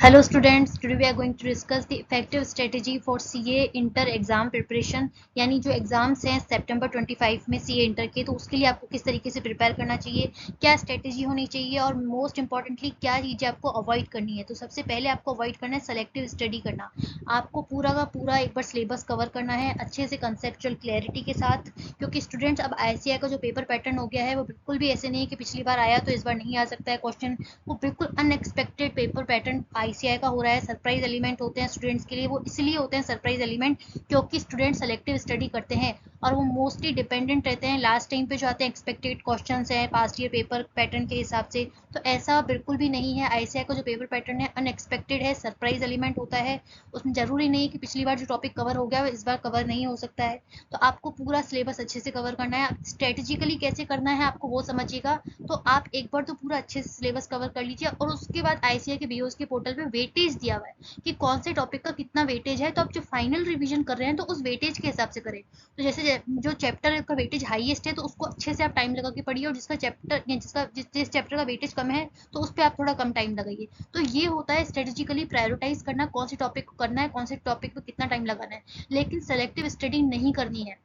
Hello students, today we are going to discuss the effective strategy for CA inter exam preparation. यानी जो exams हैं सितंबर 25 में CA inter के, तो उसके लिए आपको किस तरीके से प्रिपेयर करना चाहिए, क्या स्ट्रेटेजी होनी चाहिए और मोस्ट इंपॉर्टेंटली क्या चीज़ें आपको अवॉइड करनी है। तो सबसे पहले आपको अवॉइड करना है सेलेक्टिव स्टडी करना। आपको पूरा का पूरा एक बार सिलेबस कवर करना है अच्छे से कंसेप्चुअल क्लैरिटी के साथ, क्योंकि स्टूडेंट्स अब ICAI का जो पेपर पैटर्न हो गया है वो बिल्कुल भी ऐसे नहीं कि पिछली बार आया तो इस बार नहीं आ सकता है क्वेश्चन। वो बिल्कुल अनएक्सपेक्टेड पेपर पैटर्न ICAI का हो रहा है। सरप्राइज एलिमेंट होते हैं स्टूडेंट्स के लिए, वो इसलिए होते हैं सरप्राइज एलिमेंट क्योंकि स्टूडेंट सेलेक्टिव स्टडी करते हैं और वो मोस्टली डिपेंडेंट रहते हैं लास्ट टाइम पे जो आते हैं एक्सपेक्टेड क्वेश्चंस हैं पास्ट ईयर पेपर पैटर्न के हिसाब से। तो ऐसा बिल्कुल भी नहीं है। ICAI का जो पेपर पैटर्न है अनएक्सपेक्टेड है, सरप्राइज एलिमेंट होता है। उसमें जरूरी नहीं कि पिछली बार जो टॉपिक कवर हो गया वो इस बार कवर नहीं हो सकता है। तो आपको पूरा सिलेबस अच्छे से कवर करना है। स्ट्रेटेजिकली कैसे करना है आपको वो समझिएगा। तो आप एक बार तो पूरा अच्छे से सिलेबस कवर कर लीजिए और उसके बाद ICAI के BOS के पोर्टल पे वेटेज दिया हुआ है कि कौन से टॉपिक का कितना वेटेज है। तो आप जो फाइनल रिवीजन कर रहे हैं तो उस वेटेज के हिसाब से करें। तो जैसे जो चैप्टर का वेटेज हाईएस्ट है तो उसको अच्छे से आप टाइम लगा के पढ़िए, और जिसका चैप्टर जिस चैप्टर का वेटेज कम है तो उस पर आप थोड़ा कम टाइम लगाइए। तो ये होता है स्ट्रेटेजिकली प्रायोरिटाइज करना, कौन से टॉपिक को करना है, कौन से टॉपिक पे कितना टाइम लगाना है। लेकिन सेलेक्टिव स्टडी नहीं करनी है।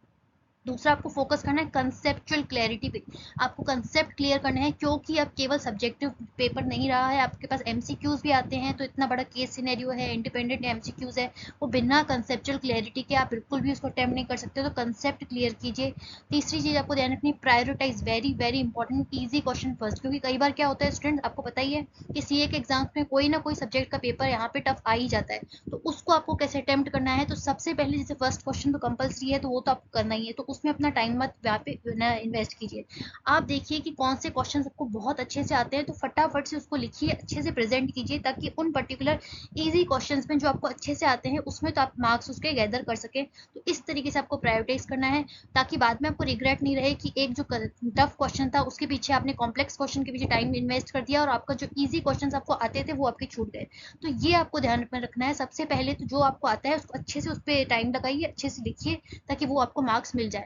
दूसरा आपको फोकस करना है कंसेप्चुअल क्लैरिटी पे। आपको कंसेप्ट क्लियर करना है, क्योंकि अब केवल सब्जेक्टिव पेपर नहीं रहा है, आपके पास MCQs भी आते हैं। तो इतना बड़ा केस सिनेरियो है, इंडिपेंडेंट MCQs है, वो बिना कंसेप्चुअल क्लैरिटी के आप बिल्कुल भी उसको अटेम्प्ट नहीं कर सकते। तो कंसेप्ट क्लियर कीजिए। तीसरी चीज आपको ध्यान रखनी, prioritise, very very important, easy question first. क्योंकि कई बार क्या होता है स्टूडेंट, आपको पता ही है कि CA के एग्जाम्स में कोई ना कोई सब्जेक्ट का पेपर यहाँ पे टफ आ ही जाता है। तो उसको आपको कैसे अटेम्प्ट करना है। तो सबसे पहले जैसे फर्स्ट क्वेश्चन तो कंपलसरी है, तो वो तो आपको करना ही है, तो उसमें अपना टाइम मत वहाँ पे इन्वेस्ट कीजिए। आप देखिए कि कौन से क्वेश्चन आपको बहुत अच्छे से आते हैं, तो फटाफट से उसको लिखिए, अच्छे से प्रेजेंट कीजिए, ताकि उन पर्टिकुलर इजी क्वेश्चंस में जो आपको अच्छे से आते हैं उसमें तो आप मार्क्स उसके गैदर कर सके। तो इस तरीके से आपको प्रायोरिटाइज करना है, ताकि बाद में आपको रिग्रेट नहीं रहे कि एक जो टफ क्वेश्चन था उसके पीछे आपने कॉम्प्लेक्स क्वेश्चन के पीछे टाइम इन्वेस्ट कर दिया और आपका जो ईजी क्वेश्चन आपको आते थे वो आपके छूट गए। तो ये आपको ध्यान में रखना है। सबसे पहले तो जो आपको आता है उसको अच्छे से उस पर टाइम लगाइए, अच्छे से लिखिए, ताकि वो आपको मार्क्स मिल जाए।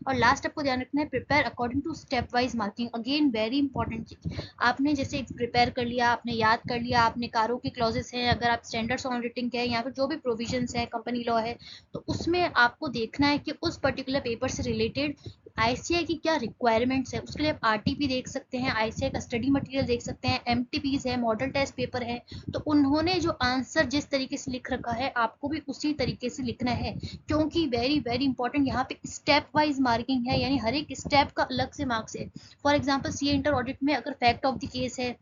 और लास्ट आपको ध्यान रखना है, prepare according to stepwise marking. Again very important चीज, आपने जैसे प्रिपेयर कर लिया, आपने याद कर लिया, आपने कारों की क्लॉजेस हैं, अगर आप स्टैंडर्ड्स ऑन ऑडिटिंग के हैं या फिर जो भी प्रोविजंस है, कंपनी लॉ है, तो उसमें आपको देखना है कि उस पर्टिकुलर पेपर से रिलेटेड ICAI की क्या रिक्वायरमेंट्स है। उसके लिए आप RTP देख सकते हैं, ICAI का स्टडी मटेरियल देख सकते हैं, MTPs है, मॉडल टेस्ट पेपर है। तो उन्होंने जो आंसर जिस तरीके से लिख रखा है आपको भी उसी तरीके से लिखना है, क्योंकि वेरी वेरी इंपॉर्टेंट यहाँ पे स्टेप वाइज मार्किंग है, यानी हर एक स्टेप का अलग से मार्क्स है। For example CA inter audit में अगर फैक्ट ऑफ द केस है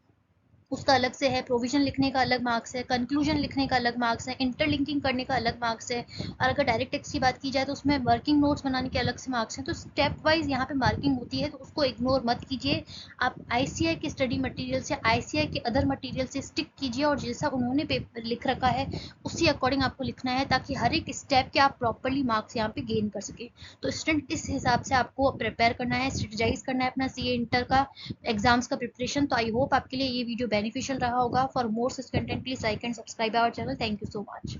उसका अलग से है, प्रोविजन लिखने का अलग मार्क्स है, कंक्लूजन लिखने का अलग मार्क्स है, इंटरलिंकिंग करने का अलग मार्क्स है, और अगर डायरेक्ट टेक्स्ट की बात की जाए तो उसमें वर्किंग नोट्स बनाने के अलग से मार्क्स हैं। तो स्टेप वाइज यहाँ पे मार्किंग होती है, तो उसको इग्नोर मत कीजिए। आप ICAI के स्टडी मटेरियल से, ICAI के अदर मटेरियल से स्टिक कीजिए, और जैसा उन्होंने पेपर लिख रखा है उसी अकॉर्डिंग आपको लिखना है, ताकि हर एक स्टेप के आप प्रॉपरली मार्क्स यहाँ पे गेन कर सके। तो स्टूडेंट इस हिसाब से आपको प्रिपेयर करना है, स्ट्रेटेजाइज करना है अपना CA इंटर का एग्जाम्स का प्रिपरेशन। तो आई होप आपके लिए ये वीडियो बेनिफिशियल रहा होगा। For more such content please like and subscribe our channel. Thank you so much.